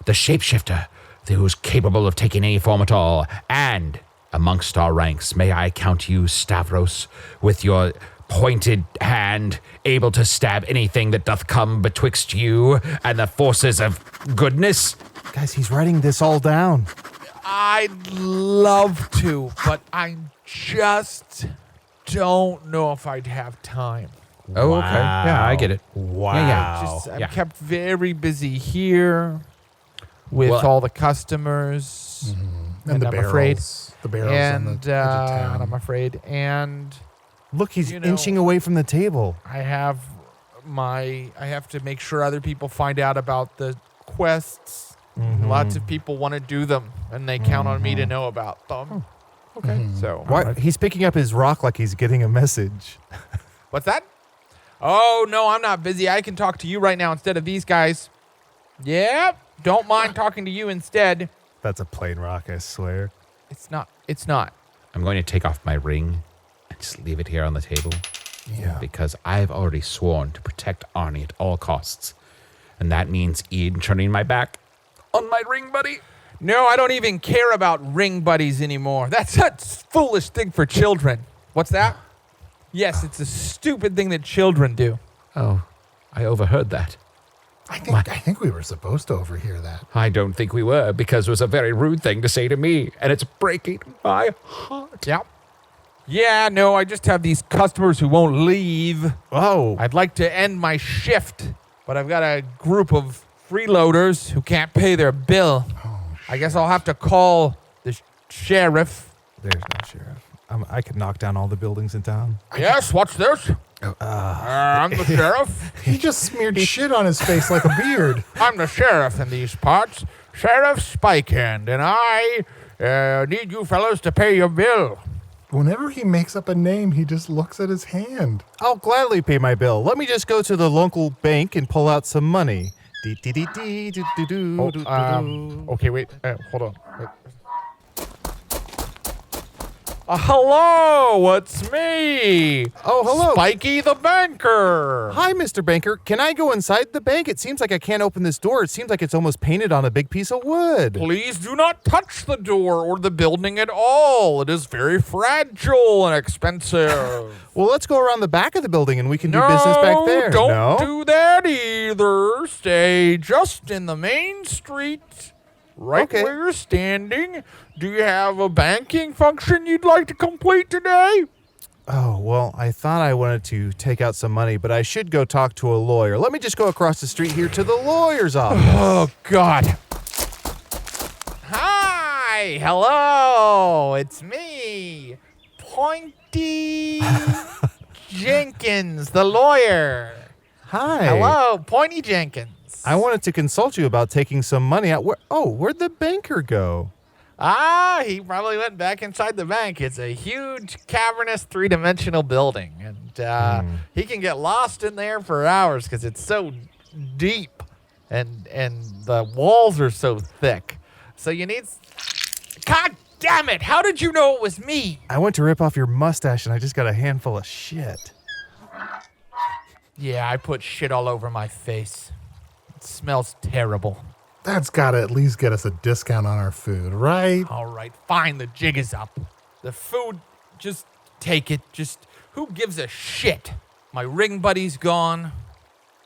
the shapeshifter, who is capable of taking any form at all, and amongst our ranks, may I count you, Stavrus, with your pointed hand, able to stab anything that doth come betwixt you and the forces of goodness? Guys, he's writing this all down. I'd love to, but I just don't know if I'd have time. Oh, okay. Yeah, I get it. Wow. Yeah. I'm kept very busy here with Well- all the customers, And the I'm barrels. afraid. The barrels And, on the edge of town. I'm afraid. And Look, he's You know- inching away from the table. I have to make sure other people find out about the quests. Lots of people want to do them, and they count on me to know about them. Okay. So Why? He's picking up his rock like he's getting a message. what's that? Oh, no, I'm not busy. I can talk to you right now instead of these guys. Yep. Don't mind talking to you instead. That's a plain rock, I swear. It's not. It's not. I'm going to take off my ring and just leave it here on the table. Yeah. Because I've already sworn to protect Arnie at all costs. And that means Ian turning my back on my ring buddy. No, I don't even care about ring buddies anymore. That's a foolish thing for children. What's that? Yes, it's a stupid thing that children do. Oh, I overheard that. I think we were supposed to overhear that. I don't think we were, because it was a very rude thing to say to me, and it's breaking my heart. Yep. Yeah, no, I just have these customers who won't leave. Oh, I'd like to end my shift, but I've got a group of freeloaders who can't pay their bill. I guess I'll have to call the sheriff. there's no sheriff. I could knock down all the buildings in town. Yes, what's this? I'm the sheriff. He just smeared shit on his face like a beard. I'm the sheriff in these parts. Sheriff Spikehand, and I need you fellas to pay your bill. Whenever he makes up a name, he just looks at his hand. I'll gladly pay my bill. Let me just go to the local bank and pull out some money. Okay, wait. Hold on. Wait. Hello, it's me. Oh, hello. Spiky the banker. Hi, Mr. Banker. Can I go inside the bank? It seems like I can't open this door. It seems like it's almost painted on a big piece of wood. Please do not touch the door or the building at all. It is very fragile and expensive. Well, let's go around the back of the building and we can do business back there. Don't do that either. Stay just in the main street, right Okay. where you're standing. Do you have a banking function you'd like to complete today? Oh, well, I thought I wanted to take out some money, but I should go talk to a lawyer. Let me just go across the street here to the lawyer's office. Oh, God. Hi. Hello. It's me, Pointy Jenkins, the lawyer. Hi. Hello, Pointy Jenkins. I wanted to consult you about taking some money out. Where'd the banker go? He probably went back inside the bank. It's a huge, cavernous, three-dimensional building, and he can get lost in there for hours because it's so deep, and the walls are so thick. So you need. God damn it! How did you know it was me? I went to rip off your mustache and I just got a handful of shit. Yeah, I put shit all over my face. It smells terrible. That's got to at least get us a discount on our food, right? All right, fine. The jig is up. The food, just take it. Just who gives a shit? My ring buddy's gone.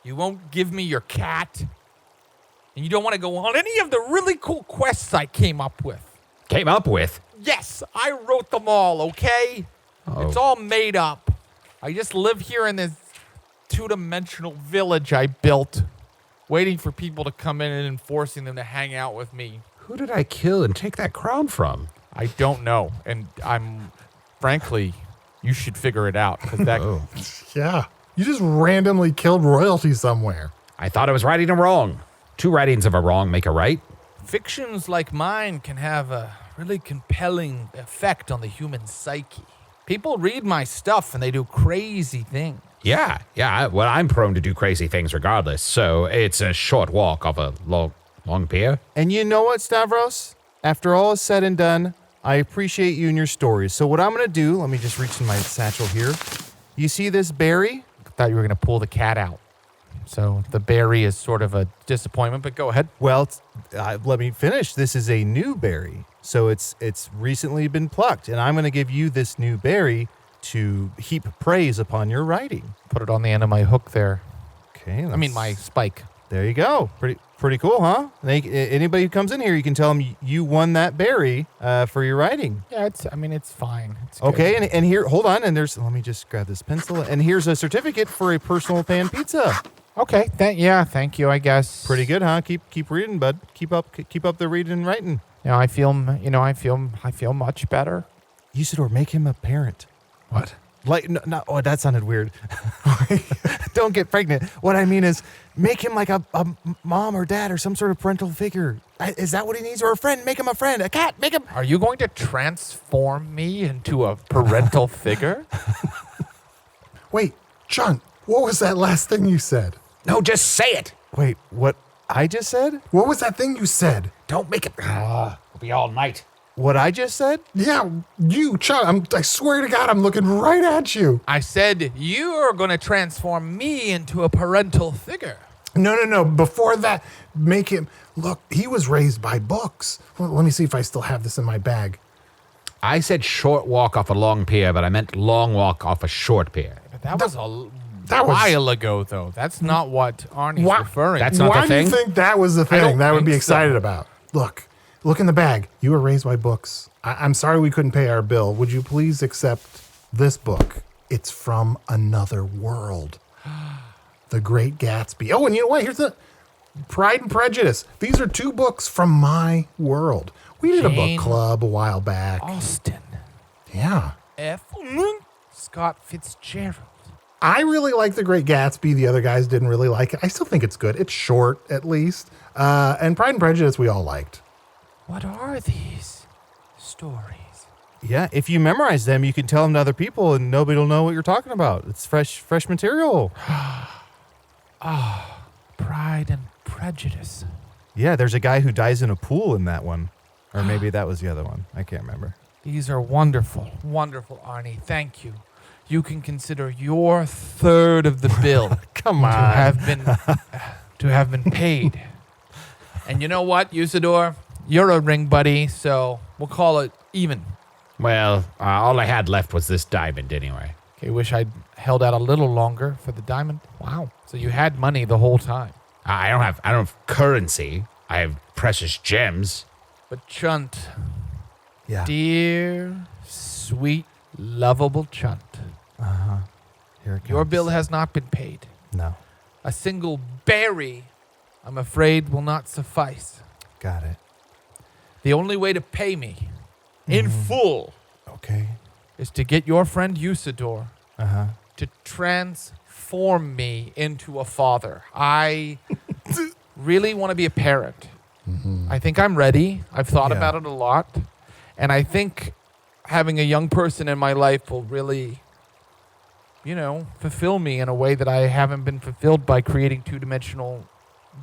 You won't give me your cat. And you don't want to go on any of the really cool quests I came up with. Came up with? Yes, I wrote them all, okay? Oh. It's all made up. I just live here in this two-dimensional village I built, waiting for people to come in and forcing them to hang out with me. Who did I kill and take that crown from? I don't know, and frankly, you should figure it out, because that... Oh. Yeah. You just randomly killed royalty somewhere. I thought I was righting a wrong. 2 writings of a wrong make a right. Fictions like mine can have a really compelling effect on the human psyche. People read my stuff and they do crazy things. Yeah. Well, I'm prone to do crazy things regardless, so it's a short walk of a long pier. And you know what, Stavros? After all is said and done, I appreciate you and your stories. So what I'm going to do, let me just reach in my satchel here. You see this berry? I thought you were going to pull the cat out. So the berry is sort of a disappointment, but go ahead. Well, let me finish. This is a new berry. So it's recently been plucked, and I'm going to give you this new berry to heap praise upon your writing. Put it on the end of my hook there. Okay. My spike. There you go. Pretty cool, huh? Anybody who comes in here, you can tell them you won that berry for your writing. Yeah, it's fine. It's Okay, good. and here, hold on, and let me just grab this pencil, and here's a certificate for a personal pan pizza. Okay, thank you, I guess. Pretty good, huh? Keep reading, bud. Keep up the reading and writing. Yeah, I feel much better. Usidore, make him a parent. What? Like, no, oh, that sounded weird. Don't get pregnant. What I mean is, make him like a mom or dad or some sort of parental figure. Is that what he needs? Or a friend? Make him a friend. A cat? Make him. Are you going to transform me into a parental figure? Wait, Chunt, what was that last thing you said? No, just say it. Wait, what I just said? What was that thing you said? Don't make it. It'll be all night. What I just said? Yeah, you, Chunt, I swear to God, I'm looking right at you. I said you are going to transform me into a parental figure. No. Before that, make him... Look, he was raised by books. Well, let me see if I still have this in my bag. I said short walk off a long pier, but I meant long walk off a short pier. But that was a while ago, though. That's not what Arnie's referring to. That's not Why the do you thing? think that was the I don't thing that I would be think so. excited about? Look in the bag. You were raised by books. I'm sorry we couldn't pay our bill. Would you please accept this book? It's from another world. The Great Gatsby. Oh, and you know what? Here's the Pride and Prejudice. These are 2 books from my world. We did a Jane book club a while back. Austen. Yeah. F. Scott Fitzgerald. I really like The Great Gatsby. The other guys didn't really like it. I still think it's good. It's short, at least. And Pride and Prejudice we all liked. What are these stories? Yeah, if you memorize them, you can tell them to other people and nobody will know what you're talking about. It's fresh material. Pride and Prejudice. Yeah, there's a guy who dies in a pool in that one. Or maybe that was the other one. I can't remember. These are wonderful, wonderful, Arnie. Thank you. You can consider your third of the bill Come to on. have been paid. And you know what, Usidore? You're a ring buddy, so we'll call it even. Well, all I had left was this diamond anyway. Okay, wish I'd held out a little longer for the diamond. Wow. So you had money the whole time. I don't have currency. I have precious gems. But Chunt, Yeah. dear, sweet, lovable Chunt, Here it your comes. bill has not been paid. No. A single berry, I'm afraid, will not suffice. Got it. The only way to pay me in full Okay. is to get your friend Usidore Uh-huh. to transform me into a father. I really want to be a parent. I think I'm ready. I've thought Yeah. about it a lot. And I think having a young person in my life will really, fulfill me in a way that I haven't been fulfilled by creating 2-dimensional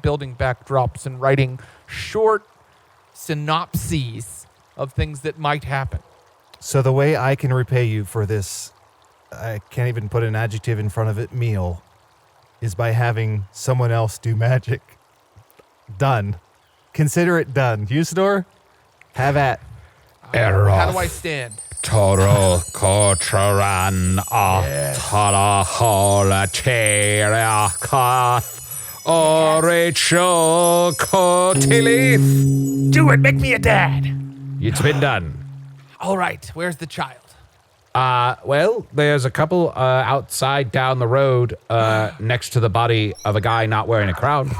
building backdrops and writing short synopses of things that might happen. So the way I can repay you for this, I can't even put an adjective in front of it, meal, is by having someone else do magic. Done. Consider it done. Usidore, have at. How do I stand? Toro Kotran Atara Hola Cheria Kath Rachel Kotilith. Do it. Make me a dad. It's been done. All right. Where's the child? Well, there's a couple outside down the road next to the body of a guy not wearing a crown.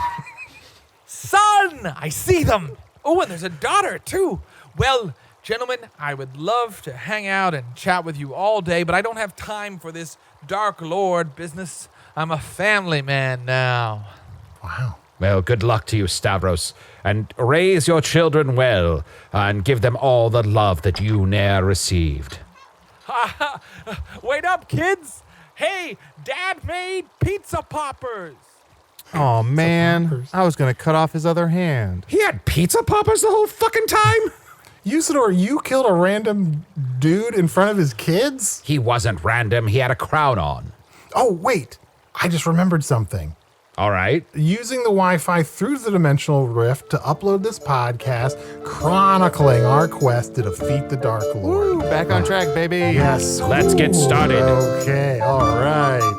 Son! I see them. Oh, and there's a daughter, too. Well, gentlemen, I would love to hang out and chat with you all day, but I don't have time for this Dark Lord business. I'm a family man now. Wow. Well, good luck to you, Stavrus, and raise your children well, and give them all the love that you ne'er received. Wait up, kids. Hey, Dad made pizza poppers. Oh, man. I was going to cut off his other hand. He had pizza poppers the whole fucking time? Usidore, you killed a random dude in front of his kids? He wasn't random. He had a crown on. Oh, wait. I just remembered something. All right. Using the Wi-Fi through the Dimensional Rift to upload this podcast, chronicling our quest to defeat the Dark Lord. Woo, back on track, baby. Yes. Let's get started. Okay, all right.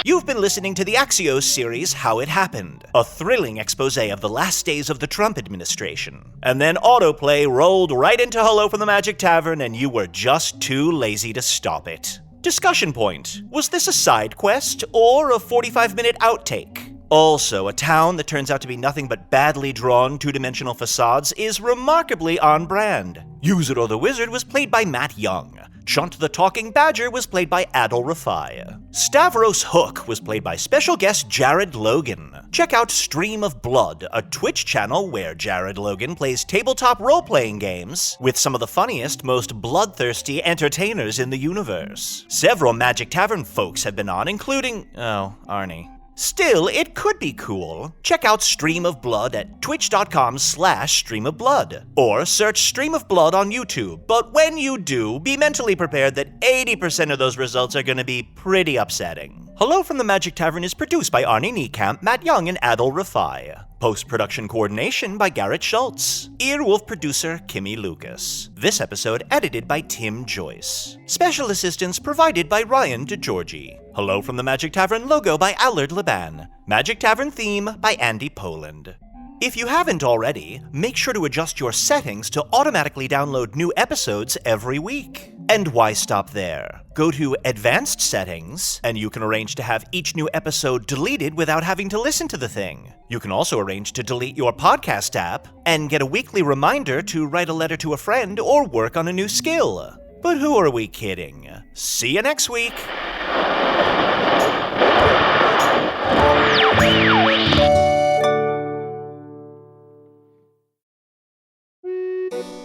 You've been listening to the Axios series, How It Happened, a thrilling expose of the last days of the Trump administration. And then autoplay rolled right into Hello from the Magic Tavern, and you were just too lazy to stop it. Discussion point. Was this a side quest or a 45-minute outtake? Also, a town that turns out to be nothing but badly drawn 2-dimensional facades is remarkably on brand. Usidore the Wizard was played by Matt Young. Chunt the Talking Badger was played by Adal Rifai. Stavrus Hook was played by special guest Jared Logan. Check out Stream of Blood, a Twitch channel where Jared Logan plays tabletop role-playing games with some of the funniest, most bloodthirsty entertainers in the universe. Several Magic Tavern folks have been on, including, Arnie. Still, it could be cool. Check out Stream of Blood at twitch.com/streamofblood, or search Stream of Blood on YouTube. But when you do, be mentally prepared that 80% of those results are going to be pretty upsetting. Hello from the Magic Tavern is produced by Arnie Niekamp, Matt Young, and Adal Rifai. Post-production coordination by Garrett Schultz. Earwolf producer Kimmie Lucas. This episode edited by Tim Joyce. Special assistance provided by Ryan DiGiorgi. Hello from the Magic Tavern logo by Allard Laban. Magic Tavern theme by Andy Poland. If you haven't already, make sure to adjust your settings to automatically download new episodes every week. And why stop there? Go to Advanced Settings, and you can arrange to have each new episode deleted without having to listen to the thing. You can also arrange to delete your podcast app and get a weekly reminder to write a letter to a friend or work on a new skill. But who are we kidding? See you next week!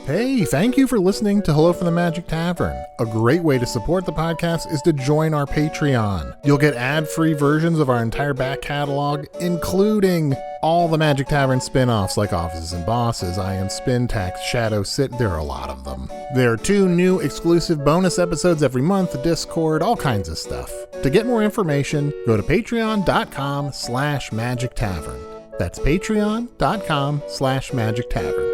Hey, thank you for listening to Hello from the Magic Tavern. A great way to support the podcast is to join our Patreon. You'll get ad-free versions of our entire back catalog, including all the Magic Tavern spin-offs like Offices and Bosses, I Am Spin Tax, Shadow Sit, there are a lot of them. There are 2 new exclusive bonus episodes every month, Discord, all kinds of stuff. To get more information, go to patreon.com/Magic Tavern. That's patreon.com/Magic Tavern.